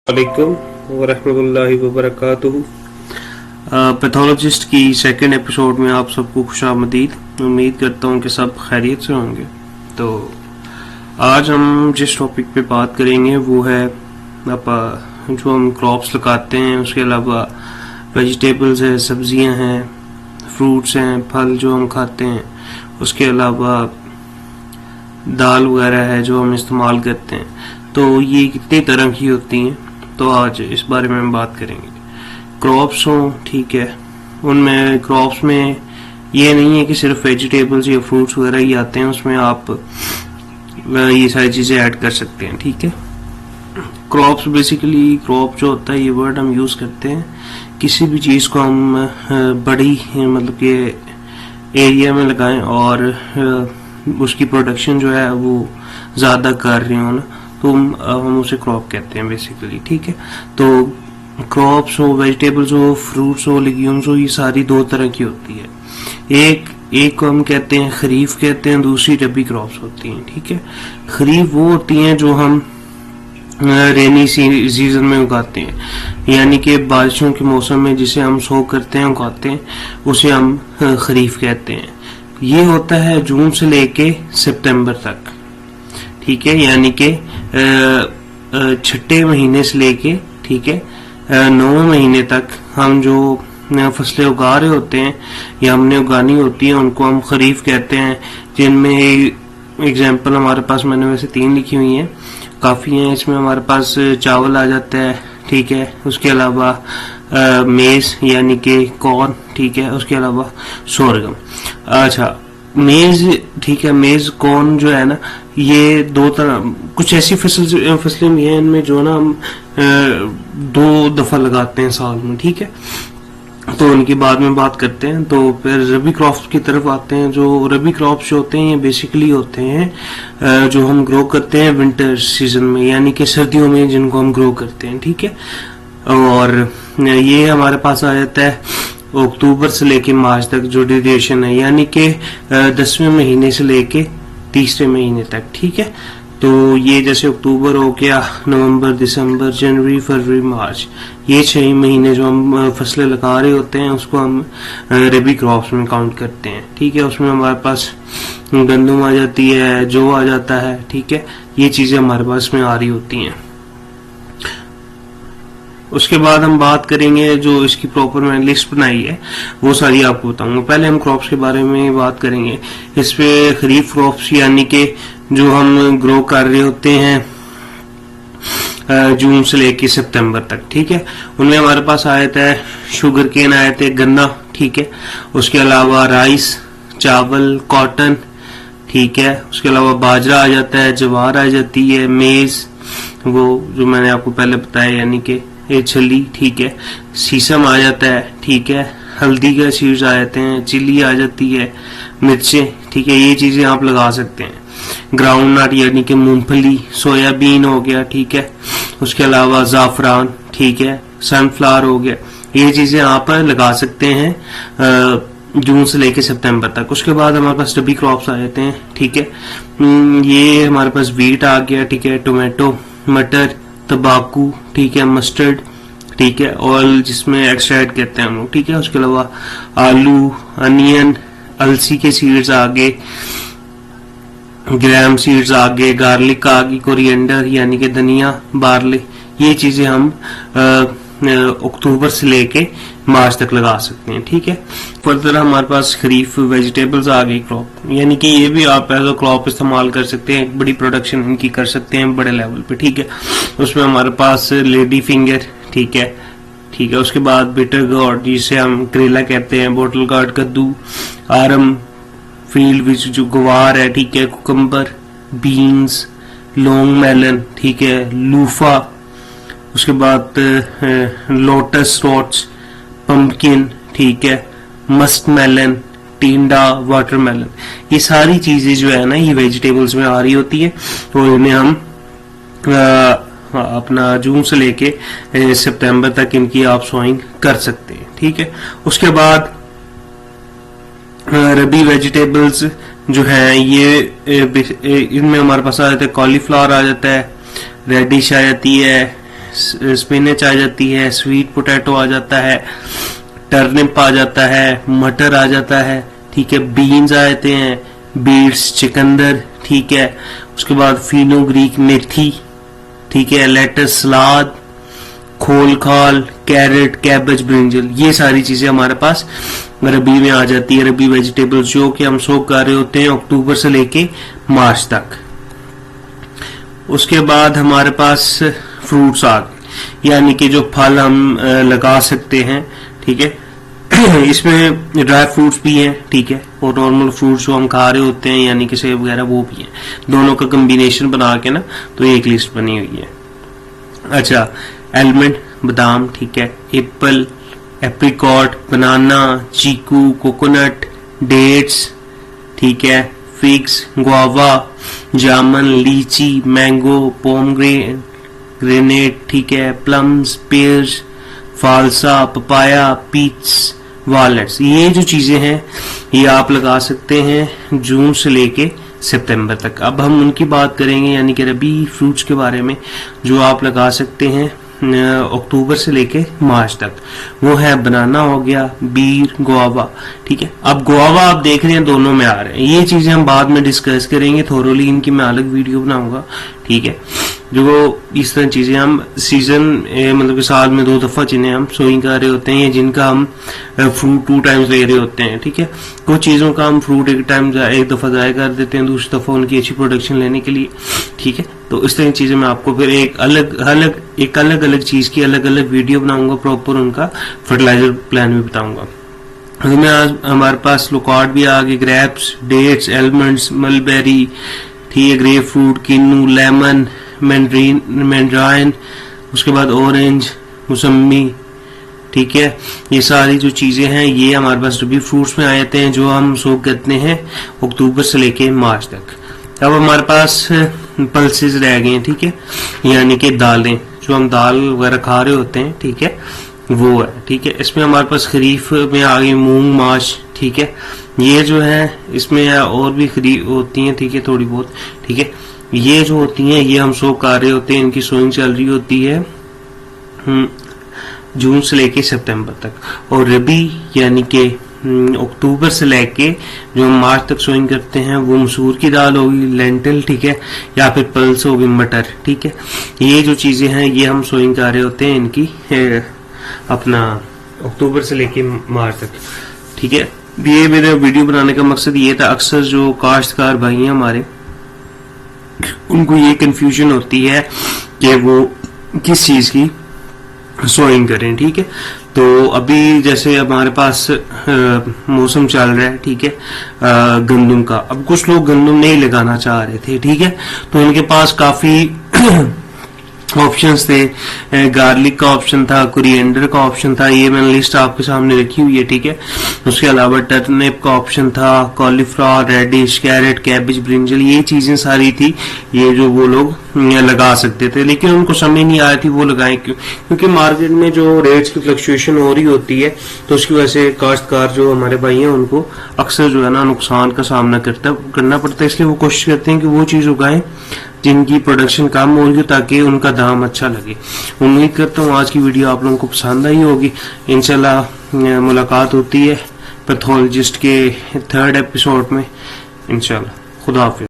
वालेकुम वरहमतुल्लाहि वबरकातुहू। पैथोलॉजिस्ट की सेकंड एपिसोड में आप सबको खुशामदीद। उम्मीद करता हूँ कि सब खैरियत से होंगे। तो आज हम जिस टॉपिक पे बात करेंगे वो है जो हम क्रॉप्स लगाते हैं, उसके अलावा वेजिटेबल्स हैं, सब्जियां हैं, फ्रूट्स हैं, फल जो हम खाते हैं, उसके अलावा दाल वगैरह है जो हम इस्तेमाल करते हैं। तो ये कितनी तरह की होती हैं, तो आज इस बारे में हम बात करेंगे। क्रॉप्स हों, ठीक है, उनमें क्रॉप्स में ये नहीं है कि सिर्फ वेजिटेबल्स या फ्रूट्स वगैरह ही आते हैं, उसमें आप ये सारी चीज़ें ऐड कर सकते हैं, ठीक है। क्रॉप्स बेसिकली, क्रॉप जो होता है ये वर्ड हम यूज़ करते हैं किसी भी चीज़ को हम बड़ी मतलब के एरिया में लगाएं और उसकी प्रोडक्शन जो है वो ज़्यादा कर रहे हो ना, तो हम उसे क्रॉप कहते हैं बेसिकली, ठीक है। तो क्रॉप्स हो, वेजिटेबल्स हो, फ्रूट्स हो, लेग्यूम्स हो, ये सारी दो तरह की होती है। एक को हम कहते हैं खरीफ कहते हैं, दूसरी रबी क्रॉप्स होती हैं, ठीक है। खरीफ वो होती हैं जो हम रेनी सीजन में उगाते हैं, यानी कि बारिशों के मौसम में जिसे हम सो करते हैं, उगाते हैं, उसे हम खरीफ कहते हैं। ये होता है जून से लेके सितंबर तक, ठीक है, यानी कि छठे महीने से लेके, ठीक है, 9वें महीने तक हम जो फसलें उगा रहे होते हैं या हमने उगानी होती है उनको हम खरीफ कहते हैं। जिनमें एग्जाम्पल हमारे पास, मैंने वैसे 3 लिखी हुई हैं, काफ़ी हैं। इसमें हमारे पास चावल आ जाता है, ठीक है, उसके अलावा मेज़ यानी कि कॉर्न, ठीक है, उसके अलावा सोरगम। अच्छा, मेज़, ठीक है, मेज़ कॉर्न जो है ना, ये दो तरह, कुछ ऐसी फसलें भी हैं इनमें जो ना हम 2 दफा लगाते हैं साल में, ठीक है, तो उनकी बाद में बात करते हैं। तो फिर रबी क्रॉप्स की तरफ आते हैं। जो रबी क्रॉप्स जो होते हैं ये बेसिकली होते हैं जो हम ग्रो करते हैं विंटर सीजन में, यानी कि सर्दियों में जिनको हम ग्रो करते हैं, ठीक है। और ये हमारे पास आ जाता है अक्टूबर से लेके मार्च तक जो ड्यूरेशन है, यानी कि 10वें महीने से लेके 30वें महीने तक, ठीक है। तो ये जैसे अक्टूबर हो गया, नवंबर, दिसंबर, जनवरी, फरवरी, मार्च, ये 6 महीने जो हम फसलें लगा रहे होते हैं उसको हम रबी क्रॉप्स में काउंट करते हैं, ठीक है। उसमें हमारे पास गंदम आ जाती है, जौ आ जाता है, ठीक है, ये चीजें हमारे पास में आ रही होती हैं। उसके बाद हम बात करेंगे, जो इसकी प्रॉपर मैंने लिस्ट बनाई है वो सारी आपको बताऊंगा। पहले हम क्रॉप्स के बारे में बात करेंगे। इस पे खरीफ क्रॉप्स यानी कि जो हम ग्रो कर रहे होते हैं जून से लेके सितंबर तक, ठीक है, उनमें हमारे पास आ जाता है शुगर केन, आए थे गन्ना, ठीक है, उसके अलावा राइस, चावल, कॉटन, ठीक है, उसके अलावा बाजरा आ जाता है, ज्वार आ जाती है, मेज, वो जो मैंने आपको पहले बताया यानी कि छली, ठीक है, सीसम आ जाता है, ठीक है, हल्दी का सीड्स आ जाते हैं, चिली आ जाती है, मिर्चें, ठीक है, ये चीजें आप लगा सकते हैं। ग्राउंड नट यानी कि मूंगफली, सोयाबीन हो गया, ठीक है, उसके अलावा जाफरान, ठीक है, सनफ्लावर हो गया, ये चीजें आप लगा सकते हैं जून से लेके सितंबर तक। उसके बाद हमारे पास रबी क्रॉप्स आ जाते हैं, ठीक है, ये हमारे पास वीट आ गया, ठीक है, टोमेटो, मटर, तंबाकू, ठीक है, मस्टर्ड, ठीक है, ऑयल जिसमें एक्सट्रैक्ट कहते हैं हम लोग, ठीक है, उसके अलावा आलू, अनियन, अलसी के सीड्स आगे, ग्राम सीड्स आगे, गार्लिक आगे, कोरिएंडर यानी कि धनिया, बार्ले, ये चीजें हम अक्टूबर से लेके मार्च तक लगा सकते हैं, ठीक है। फर्दर हमारे पास खरीफ वेजिटेबल्स आ गई क्रॉप, यानी कि ये भी आप एज अ क्रॉप इस्तेमाल कर सकते हैं, एक बड़ी प्रोडक्शन इनकी कर सकते हैं बड़े लेवल पे, ठीक है। उसमें हमारे पास लेडी फिंगर, ठीक है, ठीक है, उसके बाद बिटर गॉर्ड जिसे हम करेला कहते हैं, बोटल गार्ड, कद्दू, आरम, फील्ड विच जो गवार है, ठीक है, कुकम्बर, बीन्स, लॉन्ग मेलन, ठीक है, लूफा, उसके बाद लोटस रोट्स, पंपकिन, ठीक है, मस्ट मेलन, टिंडा, वाटरमेलन, ये सारी चीजें जो है ना ये वेजिटेबल्स में आ रही होती है, और इन्हें हम अपना जून से लेके सितंबर तक इनकी आप सोइंग कर सकते हैं, ठीक है। उसके बाद रबी वेजिटेबल्स जो है ये इनमें हमारे पास आ जाता है, कॉलीफ्लावर आ जाता है, रेडिश आ जाती है, स्पिनच आ जाती है, स्वीट पोटैटो आ जाता है, टर्निप आ जाता है, मटर आ जाता है, ठीक है, बीन्स आ जाते हैं, बीट्स, चिकंदर, ठीक है, उसके बाद फिनोग्रीक मेथी, ठीक है, लेटस, सलाद, खोल खाल, कैरेट, कैबेज, ब्रिंजल, ये सारी चीजें हमारे पास रबी में आ जाती है। रबी वेजिटेबल्स जो कि हम सोक कर रहे होते हैं अक्टूबर से लेके मार्च तक। उसके बाद हमारे पास फ्रूट्स आ गए, यानी कि जो फल हम लगा सकते हैं, ठीक है। इसमें ड्राई फ्रूट्स भी हैं, ठीक है, और नॉर्मल फ्रूट्स जो हम खा रहे होते हैं यानी कि सेब वगैरह वो भी हैं। दोनों का कॉम्बिनेशन बना के ना तो एक लिस्ट बनी हुई है। अच्छा, आलमंड, बादाम, ठीक है, एप्पल, एप्रिकॉट, बनाना, चीकू, कोकोनट, डेट्स, ठीक है, फिग्स, गुआवा, जामुन, लीची, मैंगो, पोमग्रेनेट, ठीक है, प्लम्स, पेयर्स, फालसा, पपाया, पीच, वॉलनट्स, ये जो चीजें हैं ये आप लगा सकते हैं जून से लेके सितंबर तक। अब हम उनकी बात करेंगे यानी कि रबी फ्रूट्स के बारे में जो आप लगा सकते हैं अक्टूबर से लेके मार्च तक। वो है बनाना हो गया, बीर, गुआवा, ठीक है। अब गुआवा आप देख रहे हैं दोनों में आ रहे हैं, ये चीजें हम बाद में डिस्कस करेंगे थोरोली, इनकी मैं अलग वीडियो बनाऊंगा, ठीक है। जो इस तरह चीजें हम सीजन मतलब कि साल में 2 दफा जिन्हें हम सोइंग कर रहे होते हैं, जिनका हम फ्रूट 2 टाइम्स ले रहे होते हैं, ठीक है। कुछ चीजों का हम फ्रूट एक दफा जाया कर देते हैं, दूसरी दफा उनकी अच्छी प्रोडक्शन लेने के लिए, ठीक है। तो इस तरह की चीजें मैं आपको फिर एक अलग चीज की अलग अलग वीडियो बनाऊंगा, प्रॉपर उनका फर्टिलाइजर प्लान भी बताऊंगा। में आज हमारे पास लोकार्ड भी आ गए, ग्रेप्स, डेट्स, एलमंड्स, मलबेरी, ठीक है, ग्रेप फ्रूट, किन्नू, लेमन, मैंड्राइन, उसके बाद ऑरेंज, मौसमी, ठीक है। ये सारी जो चीजें हैं ये हमारे पास रबी फ्रूट्स में आ जाते हैं जो हम सोक करते हैं अक्टूबर से लेके मार्च तक। अब हमारे पास पल्सेस रह गए हैं, ठीक है, यानी कि दालें जो हम दाल वगैरह खा रहे होते हैं, ठीक है, वो है, ठीक है। इसमें हमारे पास खरीफ में आ गई मूंग, माश, ठीक है। ये जो है इसमें और भी खरीफ होती हैं, ठीक है, थोड़ी बहुत, ठीक है। ये जो होती हैं ये हम सोक कर रहे होते हैं, इनकी सोइंग चल रही होती है जून से लेके सितंबर तक। और रबी यानी कि अक्टूबर से लेके जो हम मार्च तक सोइंग करते हैं वो मसूर की दाल होगी, लेंटिल, ठीक है, या फिर पल्स होगी, मटर, ठीक है। ये जो चीजें हैं ये हम सोइंग कर रहे होते हैं इनकी अपना अक्टूबर से लेके मार्च तक, ठीक है। ये मेरे वीडियो बनाने का मकसद ये था, अक्सर जो काश्तकार भाई हैं हमारे उनको ये कंफ्यूजन होती है कि वो किस चीज की सोइंग करें, ठीक है। तो अभी जैसे हमारे पास मौसम चल रहा है, ठीक है, गंदम का। अब कुछ लोग गंदम नहीं लगाना चाह रहे थे, ठीक है, तो उनके पास काफी ऑप्शंस थे। गार्लिक का ऑप्शन था, कोरिएंडर का ऑप्शन था, ये मैंने लिस्ट आपके सामने रखी हुई है, ठीक है। उसके अलावा टर्निप का ऑप्शन था, cauliflower, radish, carrot, cabbage, brinjal, ये चीजें सारी थी ये जो वो लोग लगा सकते थे, लेकिन उनको समझ नहीं आ रही थी वो लगाएं क्यों, क्योंकि मार्केट में जो रेट्स की फ्लक्चुएशन हो रही होती है तो उसकी वजह से काश्तकार जो हमारे भाई हैं उनको अक्सर जो है ना नुकसान का सामना करना पड़ता है। इसलिए वो कोशिश करते हैं कि वो चीज उगाएं जिनकी प्रोडक्शन कम हो रही हो ताकि उनका दाम अच्छा लगे। उम्मीद करता हूँ आज की वीडियो आप लोगों को पसंद आई होगी। इंशाल्लाह मुलाकात होती है पैथोलॉजिस्ट के 3rd एपिसोड में, इंशाल्लाह। खुदा हाफिज़।